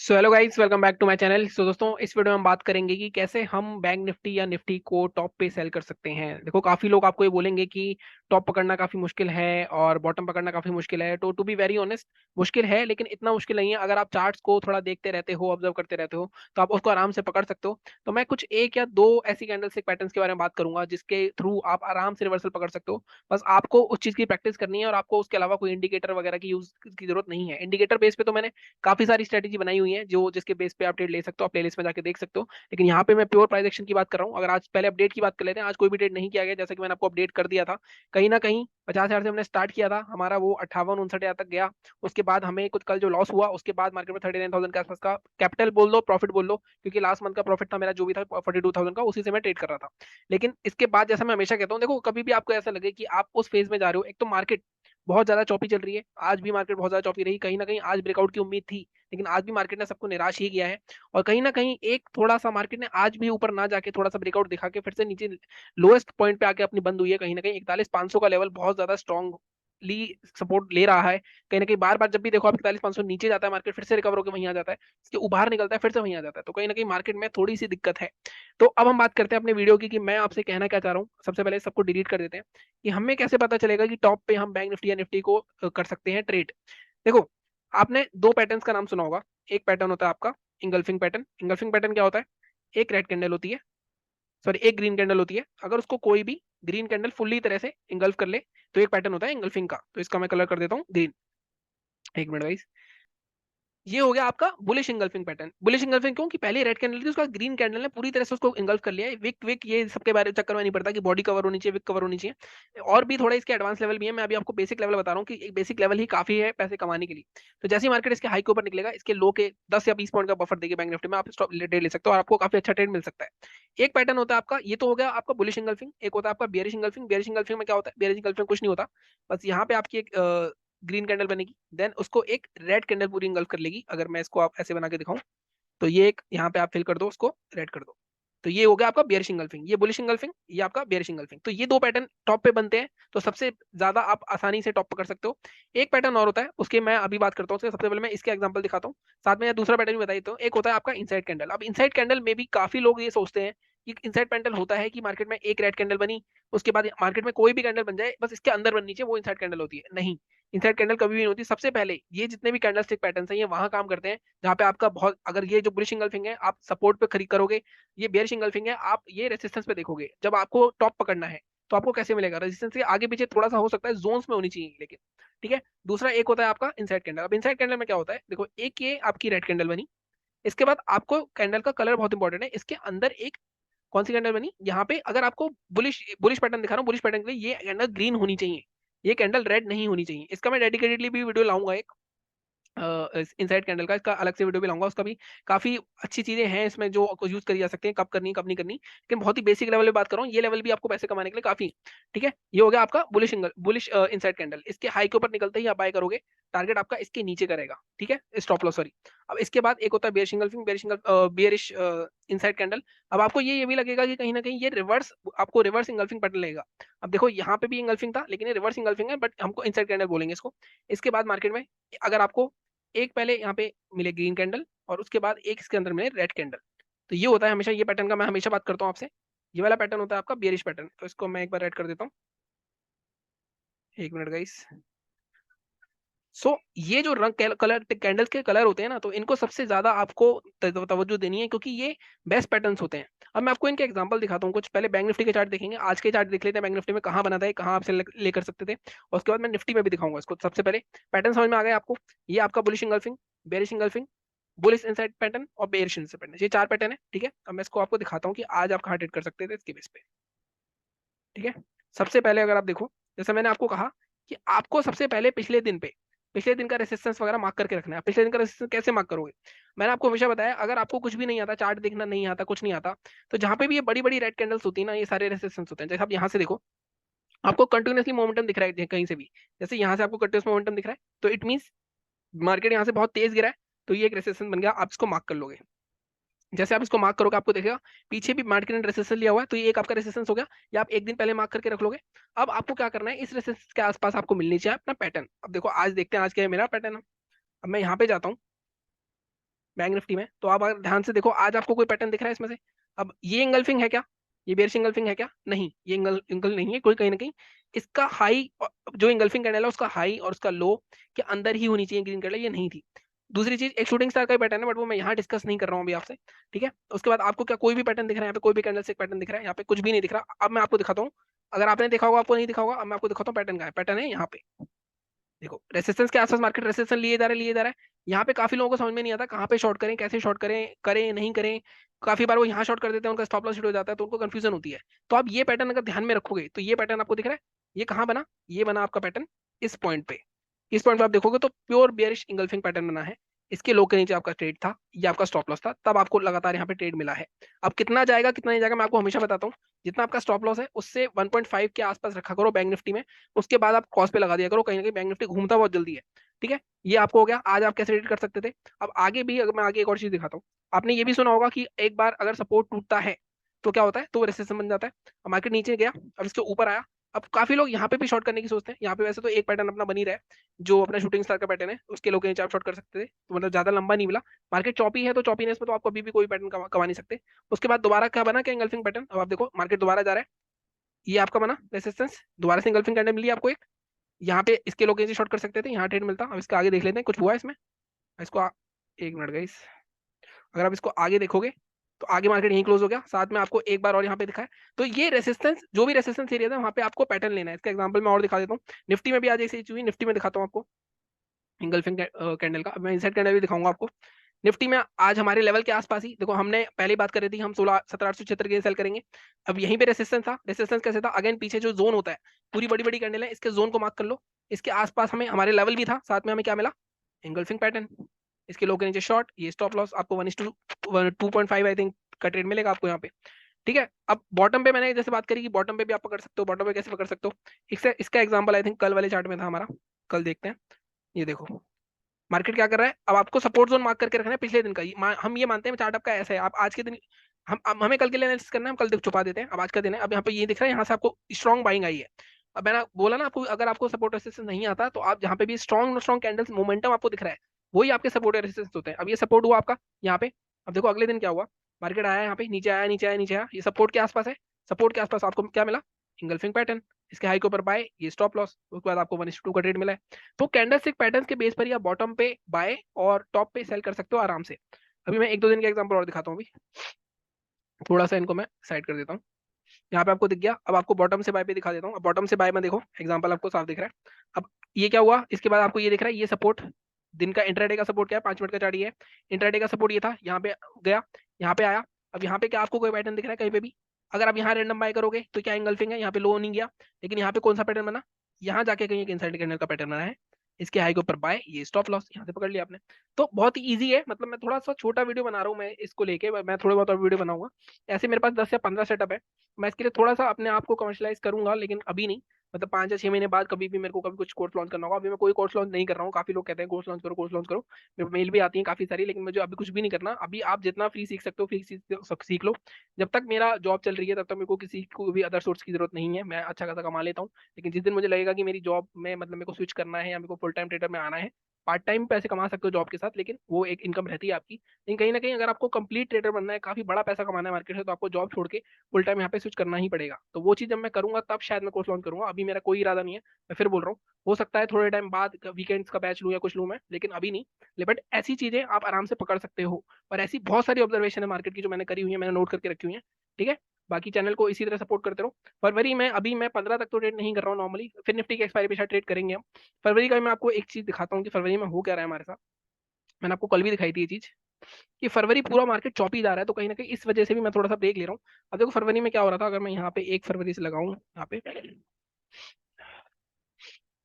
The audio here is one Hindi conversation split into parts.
So hello guys, welcome back to my channel. So दोस्तों, इस वीडियो में हम बात करेंगे कि कैसे हम बैंक निफ्टी या निफ्टी को टॉप पे सेल कर सकते हैं। देखो, काफी लोग आपको ये बोलेंगे कि टॉप पकड़ना काफी मुश्किल है और बॉटम पकड़ना काफी मुश्किल है। तो टू बी वेरी ऑनेस्ट, मुश्किल है लेकिन इतना मुश्किल नहीं है। अगर आप चार्ट्स को थोड़ा देखते रहते हो, ऑब्जर्व करते रहते हो, तो आप उसको आराम से पकड़ सकते हो। तो मैं कुछ एक या दो ऐसी कैंडलस्टिक पैटर्न्स के बारे में बात करूंगा जिसके थ्रू आप आराम से रिवर्सल पकड़ सकते हो। बस आपको उस चीज की प्रैक्टिस करनी है और आपको उसके अलावा कोई इंडिकेटर वगैरह की यूज की जरूरत नहीं है। इंडिकेटर बेस पे तो मैंने काफी सारी स्ट्रेटेजी बनाई हुई है जो जिसके बेस पे आप ट्रेड ले सकते हो, आप प्लेलिस्ट में जाके देख सकते हो। लेकिन यहाँ पे मैं प्योर प्राइस एक्शन की बात कर रहा हूँ। अगर आज पहले अपडेट की बात कर लेते हैं, आज कोई भी ट्रेड नहीं किया गया, जैसा कि मैंने आपको अपडेट कर दिया था। कहीं ना कहीं 50,000 से हमने स्टार्ट किया था, हमारा वो 58-59 तक गया। उसके बाद हमें कुछ कल जो लॉस हुआ, उसके बाद मार्केट में 39,000 के आसपास का कैपिटल बोल दो, प्रॉफिट बोल लो, क्योंकि लास्ट मंथ का प्रॉफिट था मेरा जो भी था 42,000 का, उसी से मैं ट्रेड कर रहा था। लेकिन इसके बाद जैसा मैं हमेशा कहता हूँ, देखो कभी भी आपको ऐसा लगे कि आप उस फेज में जा रहे हो, एक तो मार्केट बहुत ज्यादा चौपी चल रही है। आज भी मार्केट बहुत ज्यादा चौपी रही, कहीं ना कहीं आज ब्रेकआउट की उम्मीद थी, लेकिन आज भी मार्केट ने सबको निराश ही किया है। और कहीं ना कहीं एक थोड़ा सा मार्केट ने आज भी ऊपर ना जाके थोड़ा सा ब्रेकआउट दिखा के फिर से नीचे लोएस्ट पॉइंट पे आके अपनी बंद हुई है। कहीं ना कहीं 41,500 का लेवल बहुत ज्यादा स्ट्रॉन्ग ली सपोर्ट ले रहा है। कहीं ना कहीं बार बार जब भी देखो आप 41,500 नीचे जाता है, मार्केट फिर से रिकवर होकर वहीं आ जाता है, इसके उबार निकलता है, फिर से वहीं आ जाता है। तो कहीं ना कहीं मार्केट में थोड़ी सी दिक्कत है। तो अब हम बात करते हैं अपने वीडियो की कि मैं आपसे कहना क्या चाह रहा हूँ। सबसे पहले सबको डिलीट कर देते हैं कि हमें कैसे पता चलेगा कि टॉप पे हम बैंक निफ्टी या निफ्टी को कर सकते हैं ट्रेड। देखो, आपने दो पैटर्न्स का नाम सुना होगा। एक पैटर्न होता है आपका इंगल्फिंग पैटर्न। इंगल्फिंग पैटर्न क्या होता है? एक रेड कैंडल होती है, सॉरी एक ग्रीन कैंडल होती है। अगर उसको कोई भी ग्रीन कैंडल फुल्ली तरह से इंगल्फ कर ले तो एक पैटर्न होता है इंगल्फिंग का। तो इसका मैं कलर कर देता हूँ ग्रीन। एक मिनट भाई, ये हो गया आपका bullish engulfing pattern. Bullish engulfing क्यों? कि पहले रेड कैंडल थी, उसका ग्रीन कैंडल ने पूरी तरह से उसको इंगल्फ कर लिया है। विक विक ये सबके बारे चक्कर में नहीं पड़ता कि बॉडी कवर होनी चाहिए, विक कवर होनी चाहिए। और भी थोड़े इसके एडवांस लेवल भी है। मैं अभी आपको बेसिक लेवल बता रहा हूँ कि एक बेसिक लेवल ही काफी है पैसे कमाने के लिए। तो जैसे ही मार्केट इसके हाई के ऊपर निकलेगा, इसके लो के 10 या 20 पॉइंट का बफर देगी बैंक निफ्टी में, आप स्टॉप ट्रेड ले सकते हो और आपको काफी अच्छा ट्रेड मिल सकता है। एक पैटर्न होता है आपका, ये तो हो गया आपका बुलिश इंगल्फिंग। एक होता है आपका बियरिश इंगल्फिंग। बियरिश इंगल्फिंग में क्या होता है? बियरिश इंगल्फिंग कुछ नहीं होता, बस यहाँ पे आपकी एक ग्रीन कैंडल बनेगी, देन उसको एक रेड कैंडल पूरी इंगल्फ कर लेगी। अगर मैं इसको आप ऐसे बना के दिखाऊं, तो ये एक यहाँ पे आप फिल कर दो, उसको रेड कर दो। तो ये हो गया आपका बियरिश इंगल्फिंग, ये बुलिश इंगल्फिंग, ये आपका बियरिश इंगल्फिंग। तो ये दो पैटर्न टॉप पे बनते हैं, तो सबसे ज्यादा आप आसानी से टॉप पकड़ सकते हो। एक पैटर्न और होता है, उसके मैं अभी बात करता हूँ। उसके सबसे पहले मैं इसके एग्जांपल दिखाता हूँ, साथ में दूसरा पैटर्न भी बता देता हूँ। एक होता है आपका इनसाइड कैंडल। अब इनसाइड कैंडल में भी काफी लोग ये सोचते हैं कि इनसाइड कैंडल होता है कि मार्केट में एक रेड कैंडल बनी, उसके बाद मार्केट में कोई भी कैंडल बन जाए, बस इसके अंदर बननी चाहिए, वो इनसाइड कैंडल होती है। नहीं, इनसाइड कैंडल कभी भी नहीं होती। सबसे पहले ये जितने भी कैंडल स्टिक पैटर्न है, ये वहां काम करते हैं जहां पे आपका बहुत, अगर ये जो बुलिश इंगल्फिंग है आप सपोर्ट पे खरीद करोगे, ये बेयरिश इंगल्फिंग है आप ये रेजिस्टेंस पे देखोगे। जब आपको टॉप पकड़ना है तो आपको कैसे मिलेगा? रेजिस्टेंस के आगे पीछे थोड़ा सा हो सकता है, जोन्स में होनी चाहिए लेकिन। ठीक है। दूसरा एक होता है आपका इनसाइड कैंडल। अब इनसाइड कैंडल में क्या होता है? देखो, एक ये आपकी रेड कैंडल बनी, इसके बाद आपको कैंडल का कलर बहुत इंपॉर्टेंट है। इसके अंदर एक कौन सी कैंडल बनी? यहाँ पे अगर आपको बुलिश बुलिश पैटर्न दिखा रहा हूँ, बुलिश पैटर्न के लिए ये कैंडल ग्रीन होनी चाहिए, ये कैंडल रेड नहीं होनी चाहिए। इसका मैं डेडिकेटेडली भी वीडियो लाऊंगा एक, इनसाइड कैंडल का, इसका अलग से वीडियो भी लाऊंगा। उसका भी काफी अच्छी चीजें हैं इसमें जो यूज करी जा सकती हैं, कब करनी कब नहीं करनी। लेकिन बहुत ही बेसिक लेवल पे बात कर रहा हूँ, ये लेवल भी आपको पैसे कमाने के लिए काफी। ठीक है, ये हो गया आपका बुलिश बुलिश इनसाइड कैंडल। इसके हाई के ऊपर निकलते ही आप बाय करोगे, टारगेट आपका इसके नीचे करेगा। ठीक है, स्टॉप लॉस सॉरी। अब इसके बाद एक होता है bearish engulfing, bearish inside candle. अब आपको ये भी लगेगा कि कहीं ना कहीं ये रिवर्स, आपको रिवर्स इंगल्फिंग पैटर्न लगेगा। अब देखो, यहाँ पे भी इंगल्फिंग था लेकिन ये रिवर्स इंगल्फिंग है, बट हमको इनसाइड कैंडल बोलेंगे इसको। इसके बाद मार्केट में अगर आपको एक पहले यहाँ पे मिले ग्रीन कैंडल और उसके बाद एक इसके अंदर मिले रेड कैंडल, तो ये होता है हमेशा, ये पैटर्न का मैं हमेशा बात करता हूँ आपसे। ये वाला पैटर्न होता है आपका बियरिश पैटर्न। तो इसको मैं एक बार ऐड कर देता हूँ, एक मिनट गाइस। ये जो रंग कलर कैंडल्स के कलर होते हैं ना, तो इनको सबसे ज्यादा आपको तवज्जो देनी है, क्योंकि ये बेस्ट पैटर्न्स होते हैं। अब मैं आपको इनके एग्जांपल दिखाता हूँ कुछ। पहले बैंक निफ्टी के चार्ट देखेंगे, आज के चार्ट देख लेते हैं, बैंक निफ्टी में कहाँ बना था, कहाँ आप ले कर सकते थे, और उसके बाद मैं निफ्टी में भी दिखाऊंगा इसको। सबसे पहले पैटर्न समझ में आ गया आपको? ये आपका bullish engulfing, bearish engulfing, bullish inside pattern और बेरिश इनसाइड पैटर्न, ये चार पैटर्न है। ठीक है, अब मैं इसको आपको दिखाता हूँ कि आज आप कहाँ ट्रेड कर सकते थे इसके बेस पे। ठीक है, सबसे पहले अगर आप देखो, जैसे मैंने आपको कहा कि आपको सबसे पहले पिछले दिन पे, पिछले दिन का रेसिस्टेंस वगैरह मार्क करके रखना है। पिछले दिन का रेसिस्टेंस कैसे मार्क करोगे? मैंने आपको हमेशा बताया, अगर आपको कुछ भी नहीं आता, चार्ट देखना नहीं आता, कुछ नहीं आता, तो जहां पे भी ये बड़ी बड़ी रेड कैंडल्स होती है ना, ये सारे रेसिस्टेंस होते हैं। जैसे आप यहाँ से देखो, आपको कंटिन्यूसली मोमेंटम दिख रहा है कहीं से भी, जैसे यहाँ से आपको कंटिन्यूस मोमेंटम दिख रहा है, तो इट मीन्स मार्केट यहाँ से बहुत तेज गिरा है, तो ये एक रेसिस्टेंस बन गया, आप इसको मार्क कर लोगे। जैसे आप इसको मार्क करोगे आपको देखेगा पीछे भी मार्केट ने रेसिस्टेंस लिया हुआ है, तो ये एक आपका रेसिस्टेंस हो गया, या आप एक दिन पहले मार्क करके रख लोगे। अब आपको क्या करना है, इस रेसिस्टेंस के आसपास आपको मिलनी चाहिए अपना पैटर्न। अब देखो आज देखते हैं आज क्या है मेरा पैटर्न। अब मैं यहाँ पे जाता हूँ, बैंक निफ्टी में, तो आप अगर ध्यान से देखो आज आपको कोई पैटर्न दिख रहा है इसमें से? अब ये इंगल्फिंग है क्या? ये बेयरिश इंगल्फिंग है क्या? नहीं, ये इंगल नहीं है कोई, कहीं ना कहीं इसका हाई, जो इंगल्फिंग कैंडल है उसका हाई और उसका लो के अंदर ही होनी चाहिए ग्रीन कैंडल, ये नहीं थी। दूसरी चीज, एक शूटिंग स्टार का पैटर्न है, बट वो मैं यहाँ डिस्कस नहीं कर रहा हूँ अभी आपसे, ठीक है? उसके बाद आपको क्या कोई भी पैटर्न दिख रहा है यहाँ पे? कोई भी कैंडल से एक पैटर्न दिख रहा है? यहाँ पे कुछ भी नहीं दिख रहा। अब मैं आपको दिखाता हूँ, अगर आपने देखा होगा आपको नहीं दिखा होगा, अब मैं आपको दिखाता हूँ पैटर्न का है। पैटर्न है यहाँ पे, देखो रेसिस्टेंस के आसपास मार्केट रेसिस्टेंस लिए जा रहा है, लिए जा रहा है। यहाँ पे काफी लोगों को समझ में नहीं आता कहाँ पे शॉर्ट करें, कैसे शॉर्ट करें, करें नहीं करें। काफी बार वो यहाँ शॉर्ट कर देते हैं, उनका स्टॉप लॉस हिट हो जाता है, तो उनको कंफ्यूजन होती है। तो आप ये पैटर्न अगर ध्यान में रखोगे तो ये पैटर्न आपको दिख रहा है, ये कहाँ बना? ये बना आपका पैटर्न इस पॉइंट पे। इस पॉइंट पे आप देखोगे तो प्योर बेयरिश इंगल्फिंग पैटर्न बना है। इसके लो के नीचे आपका ट्रेड था, ये आपका स्टॉप लॉस था, तब आपको लगातार यहाँ पे ट्रेड मिला है। अब कितना जाएगा कितना नहीं जाएगा मैं आपको हमेशा बताता हूँ। जितना आपका स्टॉप लॉस है उससे 1.5 के आसपास रखा करो बैंक निफ्टी में। उसके बाद आप कॉस्ट पे लगा दिया करो, कहीं ना कहीं बैंक निफ्टी घूमता बहुत जल्दी है, ठीक है? ये आपको हो गया आज आप कैसे ट्रेड कर सकते थे। अब आगे भी, अगर मैं आगे एक और चीज दिखाता हूँ, आपने ये भी सुना होगा कि एक बार अगर सपोर्ट टूटता है तो क्या होता है, तो वो रेसिस्टेंस बन जाता है। अब मार्केट नीचे गया, अब इसके ऊपर आया। अब काफी लोग यहाँ पे भी शॉर्ट करने की सोचते हैं। यहाँ पे वैसे तो एक पैटर्न अपना बनी रहा है, जो अपना शूटिंग स्टार का पैटर्न है, उसके लोग नीचे आप शॉर्ट कर सकते थे, तो मतलब ज्यादा लंबा नहीं मिला। मार्केट चौपी है, तो चौपीनेस में तो आपको अभी भी कोई पैटर्न कमा नहीं सकते। उसके बाद दोबारा क्या बना, क्या इंगल्फिंग पैटर्न। अब आप देखो मार्केट दोबारा जा रहा है, ये आपका बना रेसिस्टेंस, दोबारा से इंगल्फिंग कैंडल मिली आपको एक। यहाँ पे इसके लोग शॉर्ट कर सकते थे, यहाँ ट्रेड मिलता। अब इसका आगे देख लेते हैं कुछ हुआ है इसमें। इसको एक मिनट गाइस, अगर आप इसको आगे देखोगे तो आगे मार्केट यहीं क्लोज हो गया, साथ में आपको एक बार और यहाँ पे दिखा है। तो ये रेसिस्टेंस, जो भी रेसिस्टेंस एरिया था वहाँ पे आपको पैटर्न लेना है। इसका एग्जांपल मैं और दिखा देता हूँ। निफ्टी में भी आज ऐसी चीज हुई, निफ्टी में दिखाता हूँ आपको इंगल्फिंग कैंडल का। अब मैं इनसाइड कैंडल भी दिखाऊंगा आपको। निफ्टी में आज हमारे लेवल के आसपास ही देखो, हमने पहले ही बात कर रही थी हम 16 17 876 के सेल करेंगे। अब यहीं पे रेसिस्टेंस था। रेसिस्टेंस कैसे था? अगेन पीछे जो जोन होता है, पूरी बड़ी बड़ी कैंडल है, इसके जोन को मार्क कर लो। इसके आसपास हमें हमारे लेवल भी था, साथ में हमें क्या मिला? Engulfing pattern. इसके लो के नीचे शॉर्ट, ये स्टॉप लॉस आपको 1:2.5 आई थिंक का ट्रेड मिलेगा आपको यहाँ पे, ठीक है? अब बॉटम पे मैंने जैसे बात करी कि बॉटम पे भी आप पकड़ सकते हो। बॉटम पे कैसे पकड़ सकते हो? इसका एग्जांपल आई थिंक कल वाले चार्ट में था हमारा, कल देखते हैं। ये देखो मार्केट क्या कर रहा है। अब आपको सपोर्ट जोन मार्क करके रखना है पिछले दिन का। हम ये मानते हैं चार्ट आपका ऐसा है, आप आज के दिन, हम हमें कल के लिए एनालिसिस करना है, हम कल छुपा देते हैं। अब आज का दिन है, अब यहाँ पे ये दिख रहा है, यहाँ से आपको स्ट्रॉन्ग बाइंग आई है। अब मैंने बोला ना आपको, अगर आपको सपोर्ट रेसिस्टेंस नहीं आता तो आप जहाँ पे भी स्ट्रॉन्ग स्ट्रॉन्ग कैंडल्स मोमेंटम आपको दिख रहा है, वही आपके सपोर्ट रेसिस्टेंस होते हैं। अब ये सपोर्ट हुआ आपका यहाँ पे। अब देखो अगले दिन क्या हुआ, मार्केट आया यहाँ पे, नीचे आया, नीचे आया, नीचे आया, ये सपोर्ट के आसपास है। सपोर्ट के आसपास आपको क्या मिला? Engulfing pattern. इसके हाई के ऊपर बाय, ये स्टॉप लॉस, उसके बाद आपको 1:2 का ट्रेड मिला है। तो कैंडलस्टिक पैटर्न्स के बेस पर ही आप बॉटम पे बाय और टॉप पे सेल कर सकते हो आराम से। अभी मैं एक दो दिन का एग्जांपल और दिखाता हूँ। अभी थोड़ा सा इनको मैं साइड कर देता हूँ। यहाँ पे आपको दिख गया, अब आपको बॉटम से बाय पे दिखा देता हूँ। अब बॉटम से बाय में देखो एग्जांपल आपको साफ दिख रहा है। अब ये क्या हुआ, इसके बाद आपको ये दिख रहा है, ये सपोर्ट दिन का इंट्राडे का सपोर्ट क्या है, 5 मिनट का चार्ट ये है। इंट्राडे का सपोर्ट ये था, यहाँ पे गया, यहाँ पे आया। अब यहाँ पे क्या आपको कोई पैटर्न दिख रहा है कहीं पे भी? अगर आप यहाँ रैंडम बाय करोगे तो क्या इंगल्फिंग है, यहाँ पे लो नहीं गया, लेकिन यहाँ पे कौन सा पैटर्न बना? यहाँ जाके कहीं एक इनसाइड कैंडल का पैटर्न बना है। इसके हाई के ऊपर बाय, ये स्टॉप लॉस, यहाँ से पकड़ लिया आपने। तो बहुत ही ईजी है, मतलब मैं थोड़ा सा छोटा वीडियो बना रहा हूँ मैं इसको लेके, मैं थोड़े बहुत और वीडियो बनाऊंगा। ऐसे मेरे पास 10 या 15 सेटअप है। मैं इसके लिए थोड़ा सा अपने आप को कमर्शलाइज करूंगा, लेकिन अभी नहीं। मतलब 5 या 6 महीने बाद कभी भी मेरे को कभी कुछ कोर्स लॉन्च करना होगा। अभी मैं कोई कोर्स लॉन्च नहीं कर रहा हूँ। काफी लोग कहते हैं कोर्स लॉन्च करो, कोर्स लॉन्च करो, मेरे को मेल भी आती है काफी सारी, लेकिन मुझे अभी कुछ भी नहीं करना। अभी आप जितना फ्री सीख सकते हो फ्री सीख लो। जब तक मेरा जॉब चल रही है तब तक मेरे को किसी को भी अदर सोर्स की जरूरत नहीं है। मैं अच्छा खासा कमा लेता हूँ, लेकिन जिस दिन मुझे लगेगा कि मेरी जॉब में मतलब मेरे को स्विच करना है या मेरे को फुल टाइम ट्रेडर में आना है, पार्ट टाइम पैसे कमा सकते हो जॉब के साथ, लेकिन वो एक इनकम रहती है आपकी। लेकिन कहीं ना कहीं अगर आपको कंप्लीट ट्रेडर बनना है, काफी बड़ा पैसा कमाना है मार्केट से, तो आपको जॉब छोड़ के फुल टाइम यहाँ पे स्विच करना ही पड़ेगा। तो वो चीज जब मैं करूंगा तब शायद मैं कोर्स लॉन्च करूंगा। अभी मेरा कोई इरादा नहीं है, मैं फिर बोल रहा हूँ। हो सकता है थोड़े टाइम बाद वीकेंड्स का बैच लूँ या कुछ लूँ मैं, लेकिन अभी नहीं। बट ऐसी चीजें आप आराम से पकड़ सकते हो। और ऐसी बहुत सारी ऑब्जर्वेशन है मार्केट की जो मैंने करी हुई है, मैंने नोट करके रखी हुई है, ठीक है? बाकी चैनल को इसी तरह सपोर्ट करते रहो। फरवरी में, अभी मैं 15 तक तो ट्रेड नहीं कर रहा हूँ नॉर्मली, फिर निफ्टी के एक्सपायरी पे शायद ट्रेड करेंगे हम। फरवरी का मैं आपको एक चीज दिखाता हूँ कि फरवरी में हो क्या रहा है हमारे साथ। मैंने आपको कल भी दिखाई थी ये चीज कि फरवरी पूरा मार्केट चौपी जा रहा है, तो कहीं ना कहीं इस वजह से भी मैं थोड़ा सा ब्रेक ले रहा हूँ। अब देखो फरवरी में क्या हो रहा था, अगर मैं यहाँ पे 1 फरवरी से लगाऊं, यहाँ पे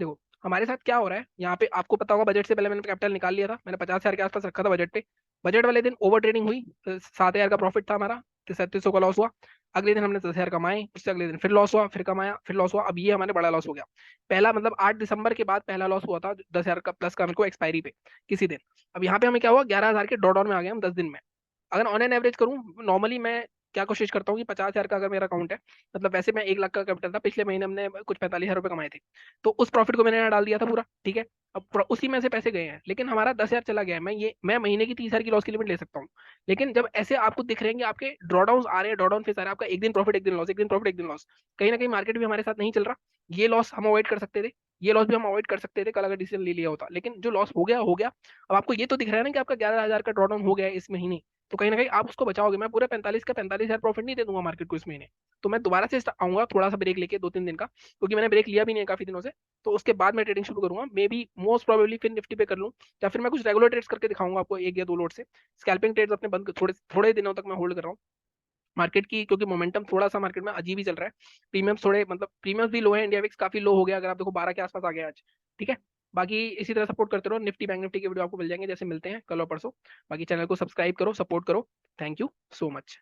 देखो हमारे साथ क्या हो रहा है। यहाँ पे आपको पता होगा बजट से पहले मैंने कैपिटल निकाल लिया था, मैंने 50,000 के आसपास रखा था बजट पे। बजट वाले दिन ओवर ट्रेडिंग हुई, 7,000 का प्रॉफिट था हमारा, तो 3700 का लॉस हुआ। अगले दिन हमने 10,000 कमाए, उससे अगले दिन फिर लॉस हुआ, फिर कमाया, फिर लॉस हुआ। अब ये हमारे बड़ा लॉस हो गया। पहला मतलब 8 दिसंबर के बाद पहला लॉस हुआ था 10,000 का प्लस का मेरे को एक्सपायरी पे किसी दिन। अब यहाँ पे हमें क्या हुआ, 11,000 के डॉट ऑन में आ गए हम 10 दिन में। अगर ऑन एन एवरेज करूँ, नॉर्मली मैं क्या कोशिश करता हूँ कि 50,000 का अगर मेरा अकाउंट है, मतलब वैसे मैं 1 लाख का कैपिटल था, पिछले महीने हमने कुछ 45,000 रुपये कमाए थे, तो उस प्रॉफिट को मैंने यहाँ डाल दिया था पूरा, ठीक है। अब उसी में से पैसे गए हैं, लेकिन हमारा 10,000 चला गया है। मैं महीने की 30,000 की लॉस की लिमिट ले सकता हूँ। लेकिन जब ऐसे आपको दिख रहे हैं कि आपके ड्रॉडाउन आ रहे हैं, ड्रॉडाउन फेस आ रहा है, आपका एक दिन प्रॉफिट एक दिन लॉस, एक दिन प्रॉफिट एक दिन लॉस, कहीं ना कहीं मार्केट भी हमारे साथ नहीं चल रहा। ये लॉस हम अवॉइड कर सकते थे, ये लॉस भी हम अवॉइड कर सकते थे कल अगर डिसीजन ले लिया होता, लेकिन जो लॉस हो गया हो गया। अब आपको ये तो दिख रहा है ना कि आपका 11,000 का ड्रॉडाउन हो गया है इस महीने, तो कहीं ना कहीं आप उसको बचाओगे। मैं पूरे 45 का 45,000 प्रॉफिट नहीं दे दूंगा मार्केट को इस महीने। तो मैं दोबारा से आऊंगा थोड़ा सा ब्रेक लेके 2-3 दिन का, क्योंकि मैंने ब्रेक लिया भी नहीं है काफी दिनों से। तो उसके बाद मैं ट्रेडिंग शुरू करूंगा, मे बी मोस्ट प्रोबेबली फिर निफ्टी पे कर लूँ, या फिर मैं कुछ रेगुलर ट्रेड्स करके दिखाऊंगा आपको, 1 या 2 लोट से। स्कैल्पिंग ट्रेड्स अपने बंद थोड़े थोड़े दिनों तक मैं होल्ड कर रहा हूँ मार्केट की, क्योंकि मोमेंटम थोड़ा सा मार्केट में अजीब ही चल रहा है। प्रीमियम्स थोड़े, मतलब प्रीमियम्स भी लो है, इंडिया विक्स काफी लो हो गया, अगर आप देखो 12 के आसपास आ गया आज, ठीक है। बाकी इसी तरह सपोर्ट करते रहो, निफ्टी बैंक निफ्टी के वीडियो आपको मिल जाएंगे जैसे मिलते हैं कल और परसों। बाकी चैनल को सब्सक्राइब करो, सपोर्ट करो। Thank you so much.